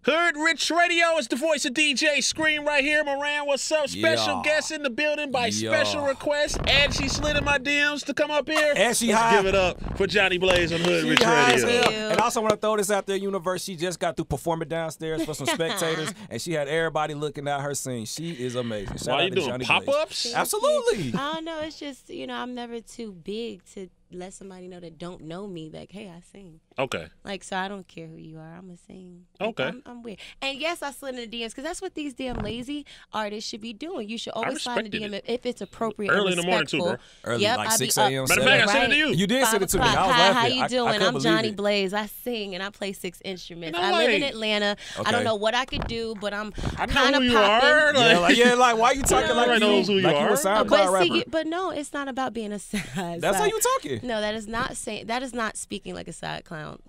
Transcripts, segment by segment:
Hoodrich Radio is the voice of DJ Scream right here. Moran, what's up? Special guest in the building by special request. And she slid in my DMs to come up here. And she Let's high. give it up for Jhonni Blaze on Hoodrich Radio. And I also want to throw this out there, Universe. She just got through performing downstairs for some spectators, and she had everybody looking at her sing. She is amazing. Shout Why out you to doing Jhonni pop-ups? Blaze. Absolutely. I don't know. It's just, I'm never too big to let somebody know that don't know me, like, hey, I sing. Okay. Like, so I don't care who you are. I'm going to sing. Okay. I'm weird. And yes, I slid in the DMs because that's what these damn lazy artists should be doing. You should always slide in the DM if it's appropriate early and in the morning, too, bro. Early, yep, like I'll 6 be up. a.m. Matter of fact, I sent it to you. You did send it to me. I was Hi, laughing. how you doing? I'm Jhonni it. Blaze. I sing and I play 6 instruments. You know, I live like- in Atlanta. Okay. I don't know what I could do, but I'm I kind know of who you popping. are. Like, why you talking like Everybody knows who you like are. you a SoundCloud rapper? But no, it's not about being a side. That's how you talking. No, that is not saying. That is not speaking like a side clown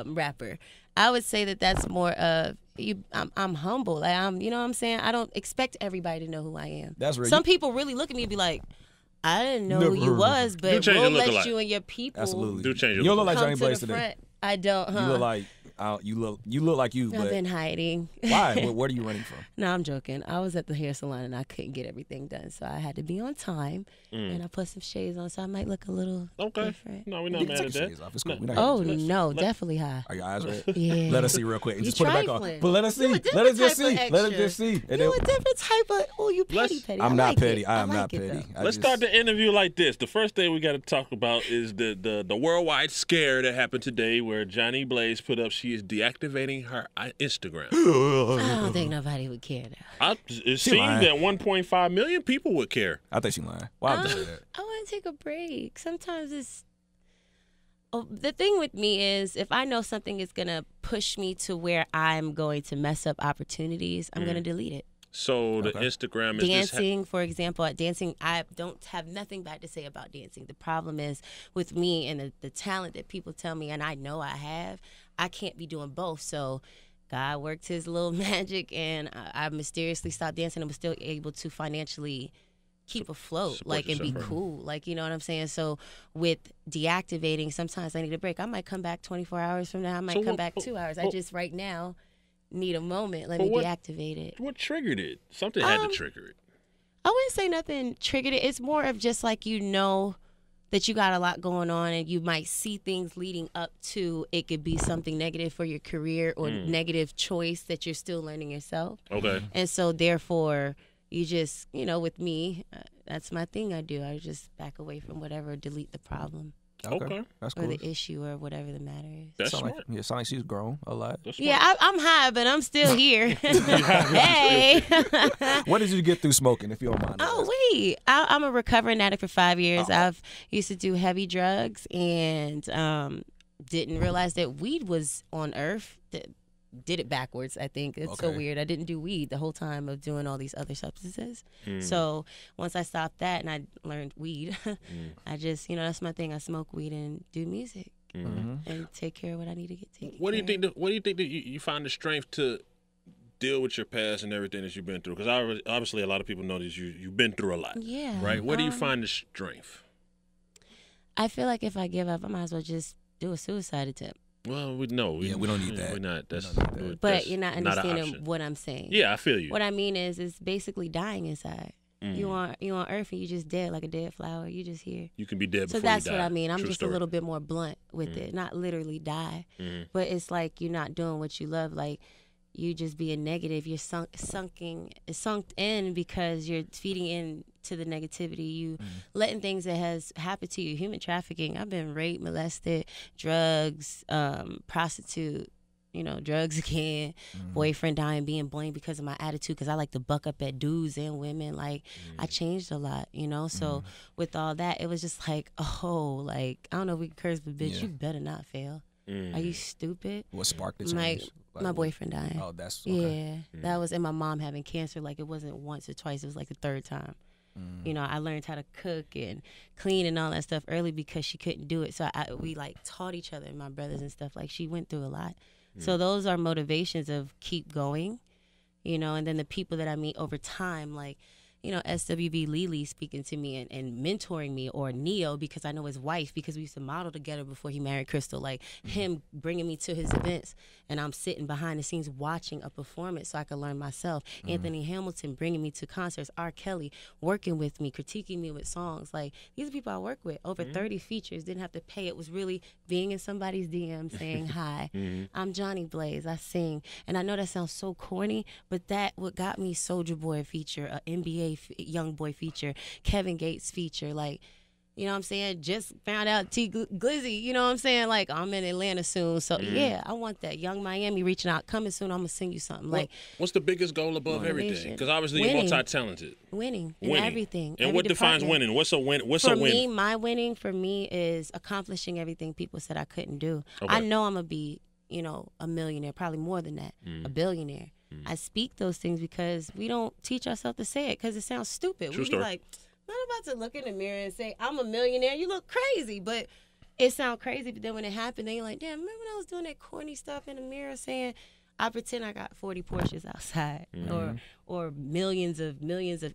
rapper. I would say that that's more of you. I'm humble. Like you know what I'm saying. I don't expect everybody to know who I am. That's right. Some people really look at me and be like, I didn't know who you was, You but change we'll your let look-alike. you and your people Absolutely. Do change your You don't look like come Jhonni to Blaze the today. front. I don't. Huh? You look like you look like you. I've But been hiding. why? Where are you running from? No, I'm joking. I was at the hair salon and I couldn't get everything done, so I had to be on time. And I put some shades on, so I might look a little different. No, we're not You can mad take at your that. shades off. It's cool. We're not Oh gonna do that. no, definitely high. Are your eyes red? Yeah. Let us see real quick. And You just put it back on. trifling. But let us see. You a Let different us just type of see. Let us extra. just see. And You then- a different type of. Oh, you petty, Let's- petty. I'm I not like petty. It. I am like not it, petty. though. Let's start the interview like this. The first thing we got to talk about is the worldwide scare that happened today where Jhonni Blaze put up she is deactivating her Instagram. I don't think nobody would care though. It seems lying. that 1.5 million people would care. I think she lying. Why would you say that? I want to take a break. Sometimes it's. Oh, the thing with me is if I know something is gonna push me to where I'm going to mess up opportunities, I'm gonna delete it. So the Instagram is Dancing, for example, at dancing, I don't have nothing bad to say about dancing. The problem is with me and the talent that people tell me, and I know I have, I can't be doing both. So God worked his little magic, and I mysteriously stopped dancing and was still able to financially keep afloat, and be cool. Like, you know what I'm saying? So with deactivating, sometimes I need a break. I might come back 24 hours from now. I might come back 2 hours. I just right now need a moment. Let me deactivate it. What triggered it? Something had to trigger it. I wouldn't say nothing triggered it. It's more of just like that you got a lot going on and you might see things leading up to it could be something negative for your career or negative choice that you're still learning yourself. Okay. And so therefore you just, with me, that's my thing I do. I just back away from whatever, delete the problem. Okay. That's or cool. the issue or whatever the matter is. That's sound smart. like, sound like she's grown a lot. Yeah, I'm high, but I'm still here. Hey. When did you get through smoking, if you don't mind? Oh, wait. I'm a recovering addict for 5 years. I've used to do heavy drugs and didn't realize that weed was on earth. Did it backwards, I think. It's so weird. I didn't do weed the whole time of doing all these other substances. So once I stopped that and I learned weed, I just, that's my thing. I smoke weed and do music and take care of what I need to get taken What do you care think? What do you think that you find the strength to deal with your past and everything that you've been through? Because obviously a lot of people know that you've been through a lot. Yeah. Right. Where do you find the strength? I feel like if I give up, I might as well just do a suicide attempt. Well, we know. we don't need that. We're not. That's. But you're not an understanding option. what I'm saying. Yeah, I feel you. What I mean is basically dying inside. You on Earth and you just dead like a dead flower. You just here. You can be dead before So that's you die. what I mean. I'm True just story. a little bit more blunt with it. Not literally die, but it's like you're not doing what you love. Like you just being negative. You're sunk in because you're feeding into the negativity. You letting things that has happened to you. Human trafficking. I've been raped, molested, drugs, prostitute. Drugs again, boyfriend dying, being blamed because of my attitude, because I like to buck up at dudes and women. Like, I changed a lot, So with all that, it was just like, I don't know if we can curse, but bitch, you better not fail. Are you stupid? What sparked the change? My boyfriend dying. Oh, that's okay. Yeah. That was, and my mom having cancer. Like, it wasn't once or twice. It was like the third time. I learned how to cook and clean and all that stuff early because she couldn't do it. So we like taught each other and my brothers and stuff. Like, she went through a lot. So those are motivations of keep going, and then the people that I meet over time, like, you know, SWV Lily speaking to me and mentoring me, or Neo, because I know his wife, because we used to model together before he married Crystal, like him bringing me to his events, and I'm sitting behind the scenes watching a performance so I could learn myself. Anthony Hamilton bringing me to concerts, R. Kelly working with me, critiquing me with songs. Like, these are people I work with. Over 30 features, didn't have to pay. It was really being in somebody's DM saying, hi, I'm Jhonni Blaze, I sing. And I know that sounds so corny, but that what got me Soulja Boy feature, a NBA Young Boy feature, Kevin Gates feature, like, you know what I'm saying? Just found out T Glizzy, you know what I'm saying? Like, I'm in Atlanta soon. So, yeah, I want that. Young Miami reaching out. Coming soon, I'm going to sing you something. Like, what's the biggest goal above everything? Because obviously you're multi-talented. Winning in everything. And what defines winning? What's a win? For me, my winning for me is accomplishing everything people said I couldn't do. Okay. I know I'm going to be, you know, a millionaire, probably more than that, a billionaire. I speak those things because we don't teach ourselves to say it because it sounds stupid. True We be story. like, I'm not about to look in the mirror and say, I'm a millionaire. You look crazy. But it sounds crazy. But then when it happened, then you're like, damn, remember when I was doing that corny stuff in the mirror saying, I pretend I got 40 Porsches outside or millions of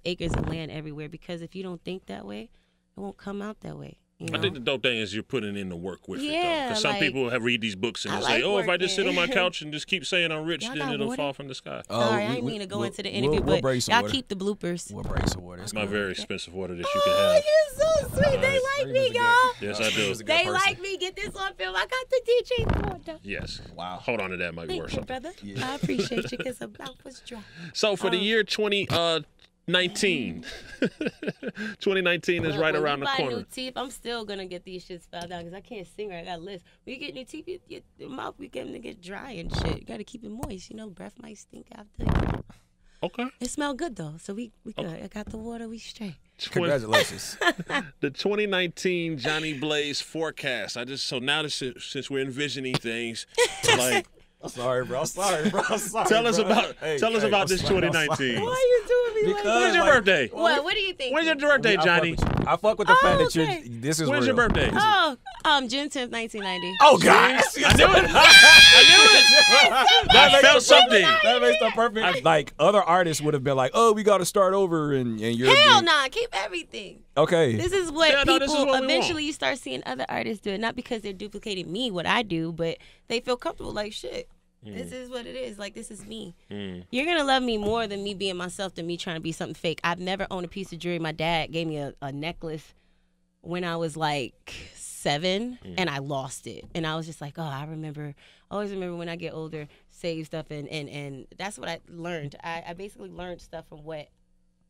acres of land everywhere. Because if you don't think that way, it won't come out that way. You know? I think the dope thing is you're putting in the work with it, though. Yeah, Because some like, people have read these books and I they say, like if I just sit on my working. couch and just keep saying I'm rich, Y'all then got it'll water? fall from the sky. Sorry, I didn't mean to go into the interview, we'll but bring some y'all water. keep the bloopers. We'll bring some water. It's my very expensive water that you can Oh, have. you're so sweet. They like me, y'all. Yes, I do. They like me. Get this on film. I got the DJ water. Yes. Wow. Hold on to that. Might be Thank worth you, something. brother. I appreciate you because the mouth was dry. So for the year 2019, 2019 is right When around you the buy corner. new teeth, I'm still gonna get these shits filed out because I can't sing right. I got lists. When you get new teeth, your mouth begin to get dry and shit. You gotta keep it moist. You know, breath might stink after. Okay. It smell good though, so we good. I got the water. We straight. Congratulations. The 2019 Jhonni Blaze forecast. So now this is, since we're envisioning things, like Sorry, bro. Sorry. tell us about this I'm 2019. Why are you doing me like that? When's your birthday? What do you think? When's your birthday, Johnny? I fuck with the fact that okay. this is When's real. your birthday? Oh, June 10th, 1990. Oh, God. I knew it. I felt something. That makes the perfect. Like, other artists would have been like, oh, we got to start over, and you're Hell nah, keep everything. Okay. This is what Yeah, no, this is people what we eventually want. you start seeing other artists do it, not because they're duplicating me, what I do, but they feel comfortable like shit. This is what it is. Like, this is me. You're going to love me more than me being myself than me trying to be something fake. I've never owned a piece of jewelry. My dad gave me a necklace when I was like 7 and I lost it. And I was just like, oh, I always remember when I get older, save stuff. And that's what I learned. I basically learned stuff from what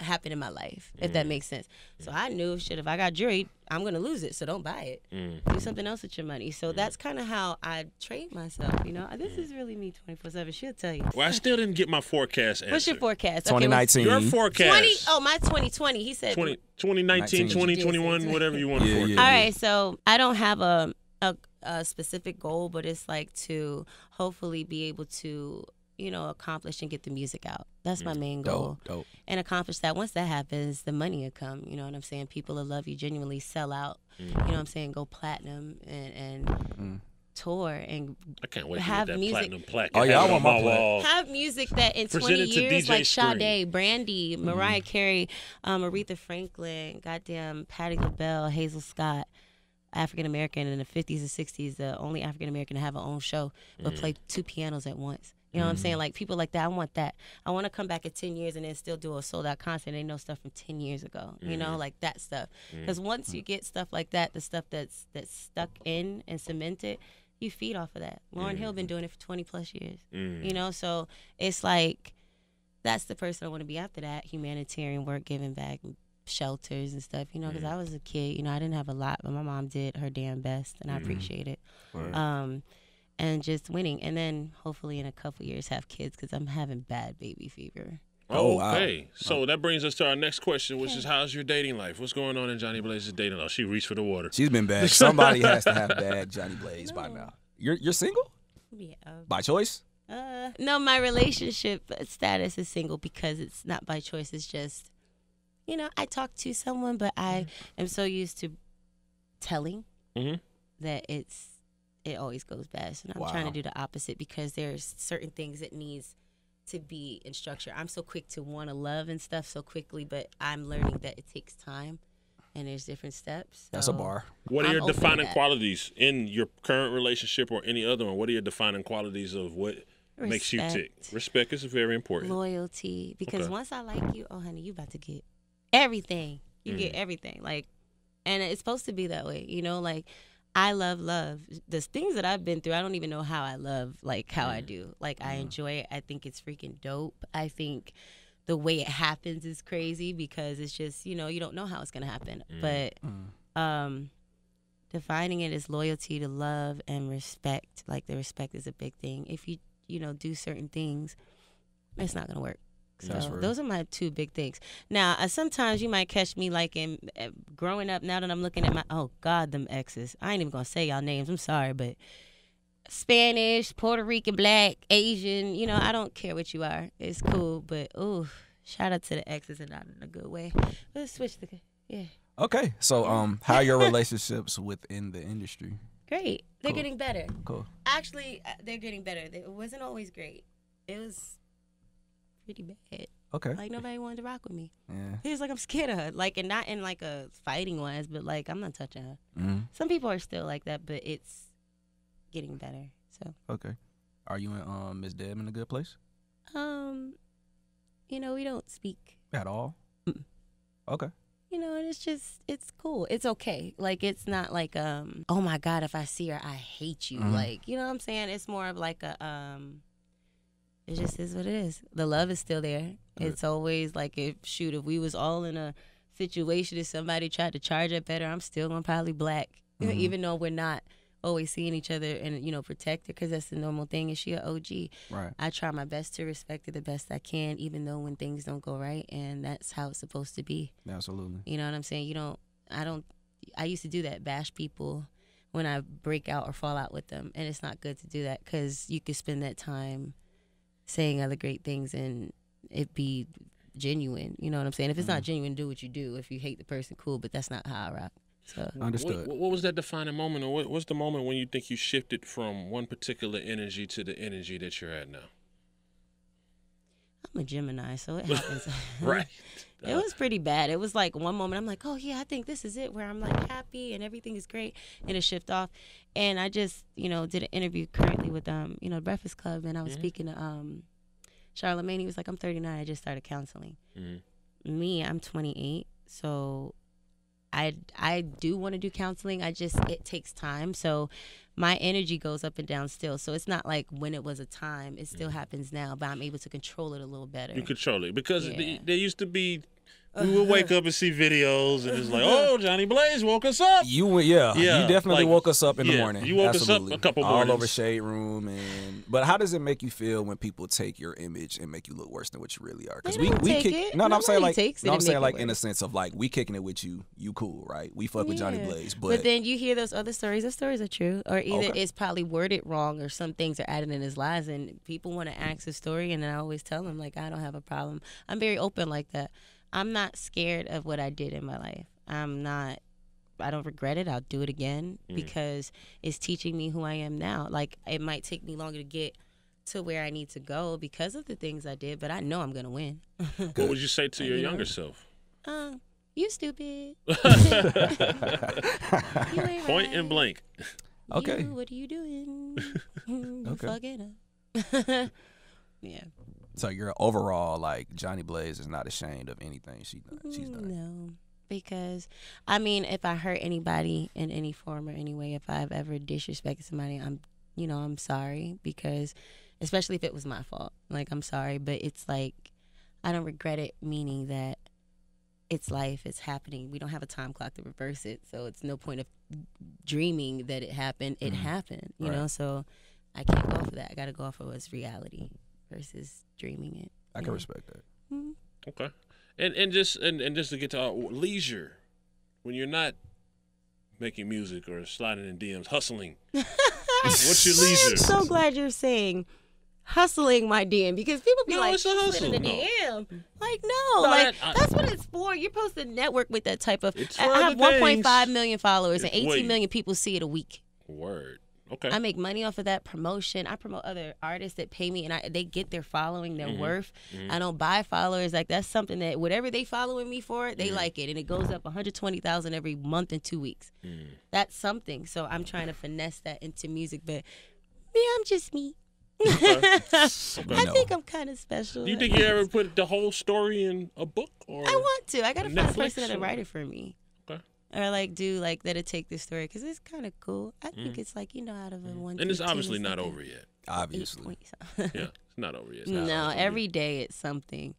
happened in my life, if that makes sense. So I knew, shit, if I got jewelry, I'm going to lose it. So don't buy it. Do something else with your money. So that's kind of how I trade myself, you know. This is really me 24/7. She'll tell you. Well, I still didn't get my forecast answer. What's your forecast? 2019. Your forecast. my 2020. He said 2019, 2021, whatever you want to forecast. All right, so I don't have a specific goal, but it's like to hopefully be able to, you know, accomplish and get the music out. That's my main goal. Dope. And accomplish that. Once that happens, the money will come. You know what I'm saying? People will love you, genuinely sell out. You know what I'm saying? Go platinum and tour and I can't wait to have get that music. platinum plaque. Oh, and yeah, have I it on want my my plaque. wall. Have music that in 20 Presented to years, DJ like Scream. Sade, Brandy, Mariah Carey, Aretha Franklin, goddamn Patti LaBelle, Hazel Scott, African American in the 50s and 60s, the only African American to have her own show, but play 2 pianos at once. You know what I'm saying? Like, people like that, I want that. I want to come back in 10 years and then still do a sold-out concert. They know stuff from 10 years ago, you know, like that stuff. Because once you get stuff like that, the stuff that's stuck in and cemented, you feed off of that. Lauryn Hill been doing it for 20-plus years, you know? So it's like, that's the person I want to be after that, humanitarian work, giving back, shelters and stuff, you know, because I was a kid, you know, I didn't have a lot, but my mom did her damn best, and I appreciate it. And just winning, and then hopefully in a couple years have kids, because I'm having bad baby fever. Oh, wow. Okay. So that brings us to our next question, which is, how's your dating life? What's going on in Jhonni Blaze's dating life? She reached for the water. She's been bad. Somebody has to have bad Jhonni Blaze by now. You're single? Yeah. By choice? No, my relationship status is single because it's not by choice. It's just, you know, I talk to someone, but I am so used to telling that it always goes bad. So now I'm trying to do the opposite, because there's certain things that needs to be in structure. I'm so quick to want to love and stuff so quickly, but I'm learning that it takes time and there's different steps. So That's a bar. What are I'm your open to defining that. qualities in your current relationship or any other one? What are your defining qualities of what makes you tick? Respect is very important. Loyalty. Because Okay. once I like you, oh, honey, you about to get everything. You get everything. Like, and it's supposed to be that way, you know? Like, I love love. The things that I've been through, I don't even know how I love, like, how I do. Like, I enjoy it. I think it's freaking dope. I think the way it happens is crazy because it's just, you know, you don't know how it's going to happen. But defining it as loyalty to love and respect. Like, the respect is a big thing. If you, you know, do certain things, it's not going to work. So those are my two big things. Now, sometimes you might catch me like in growing up. Now that I'm looking at my, oh God, them exes. I ain't even gonna say y'all names. I'm sorry, but Spanish, Puerto Rican, Black, Asian. You know, I don't care what you are. It's cool. But ooh, shout out to the exes and not in a good way. Let's switch the Okay, so how are your relationships within the industry? Great. They're Cool. getting better. Cool. Actually, they're getting better. It wasn't always great. It was pretty bad. Okay. Like, nobody wanted to rock with me. Yeah. He was like, I'm scared of her. Like, and not in like a fighting wise, but like, I'm not touching her. Mm-hmm. Some people are still like that, but it's getting better. So, Okay. Are you and Miss Deb in a good place? you know, we don't speak. At all? Okay. You know, and it's cool. It's okay. Like, it's not like, oh my God, if I see her, I hate you. Like, you know what I'm saying? It's more of like a, it just is what it is. The love is still there. Good. It's always like, if we was all in a situation if somebody tried to charge up better, I'm still gonna probably black, even though we're not always seeing each other and, you know, protect her because that's the normal thing. And she an OG. Right. I try my best to respect her the best I can, even though when things don't go right, and that's how it's supposed to be. Absolutely. You know what I'm saying? I used to do that, bash people when I break out or fall out with them, and it's not good to do that because you could spend that time saying other great things and it be genuine. You know what I'm saying? If it's not genuine, do what you do. If you hate the person, cool, but that's not how I rock. So Understood. What was that defining moment, or what's the moment when you think you shifted from one particular energy to the energy that you're at now? I'm a Gemini, so it happens. Right. It was pretty bad. It was like one moment I'm like, oh yeah, I think this is it, where I'm like happy and everything is great, and it shift off. And I just, you know, did an interview currently with you know, Breakfast Club, and I was speaking to Charlamagne. He was like, I'm 39, I just started counseling. Me, I'm 28, so I do want to do counseling. It takes time. So my energy goes up and down still. So it's not like when it was a time. It still happens now, but I'm able to control it a little better. You control it. Because there used to be, we would wake up and see videos and it's like, oh, Jhonni Blaze woke us up. You definitely like, woke us up in the morning. You woke Absolutely. us up a couple all mornings. over Shade Room. But how does it make you feel when people take your image and make you look worse than what you really are? Because we kick it. No, I'm saying like in a sense of like we kicking it with you. You cool, right? We fuck with Jhonni Blaze, but then you hear those other stories. Those stories are true, or either it's probably worded wrong, or some things are added in as lies, and people want to ask the story, and then I always tell them like I don't have a problem. I'm very open like that. I'm not scared of what I did in my life. I don't regret it. I'll do it again because it's teaching me who I am now. Like, it might take me longer to get to where I need to go because of the things I did, but I know I'm going to win. What would you say to your younger self? You stupid. You ain't Point right. and blank. Okay. What are you doing? You fucking up. Yeah. So you're overall like Jhonni Blaze is not ashamed of anything she's done. No, because I mean, if I hurt anybody in any form or any way, if I've ever disrespected somebody, I'm sorry, because especially if it was my fault, like I'm sorry, but it's like I don't regret it, meaning that it's life, it's happening. We don't have a time clock to reverse it, so it's no point of dreaming that it happened. It happened, you know. So I can't go off of that. I got to go off of what's reality versus dreaming it. I can respect that. Okay. And just to get to our leisure, when you're not making music or sliding in DMs, hustling, what's your leisure? I'm so glad you're saying hustling my DM, because people be like, it's a hustle. in the DM. Like, no, that's what it's for. You're supposed to network with that type of. I have 1.5 million followers and 18 million people see it a week. Word. Okay. I make money off of that promotion. I promote other artists that pay me, and they get their following, their worth. I don't buy followers. Like, that's something that whatever they following me for, they like it, and it goes up 120,000 every month in 2 weeks. That's something. So I'm trying to finesse that into music, but me, I'm just me. Okay. I think I'm kind of special. Do you think you ever put the whole story in a book? Or I want to. I gotta find a person that'll or... write it for me. Okay. Or like do like that'll take this story because it's kind of cool. I think it's like out of a 1. And it's obviously not over yet. Obviously. Yeah, it's not over yet. No, every day it's something,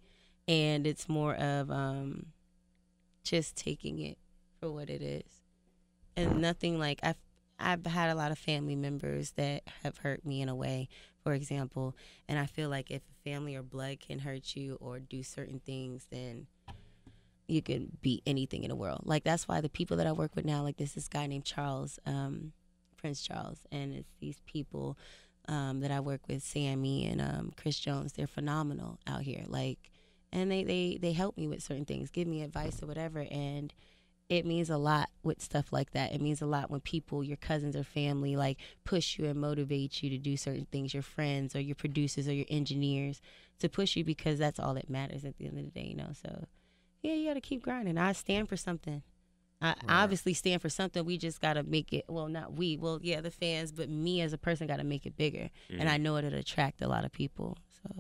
and it's more of just taking it for what it is, and nothing like I've had a lot of family members that have hurt me in a way, for example, and I feel like if family or blood can hurt you or do certain things, then you can beat anything in the world. Like, that's why the people that I work with now, like this guy named Charles, Prince Charles, and it's these people that I work with, Sammy and Chris Jones. They're phenomenal out here. Like, and they help me with certain things, give me advice or whatever, and it means a lot with stuff like that. It means a lot when people, your cousins or family, like push you and motivate you to do certain things, your friends or your producers or your engineers to push you, because that's all that matters at the end of the day, So, yeah, you got to keep grinding. I stand for something. I obviously stand for something. We just got to make it, well, not we, well, yeah, the fans, but me as a person got to make it bigger. And I know it'll attract a lot of people, so.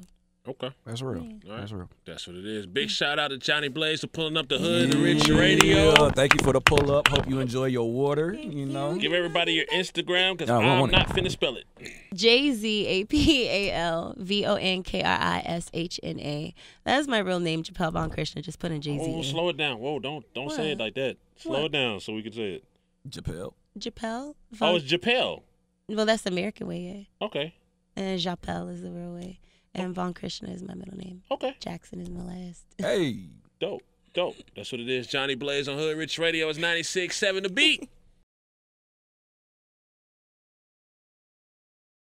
Okay. That's real. Yeah. Right. That's real. That's what it is. Big shout out to Jhonni Blaze for pulling up the Hoodrich Radio. Thank you for the pull up. Hope you enjoy your water. Give everybody your Instagram, because I'm not finna spell it. JZAPALVONKRISHNA. That's my real name, Japel Von Krishna. Just put in JZ. Oh, slow it down. Whoa, don't say it like that. Slow it down so we can say it. Japel. Japel? Oh, it's Japel. Well, that's the American way, yeah. Okay. And Japel is the real way. And Von Krishna is my middle name. Okay. Jackson is my last. Hey. Dope. That's what it is. Jhonni Blaze on Hoodrich Radio. It's 96.7 The Beat.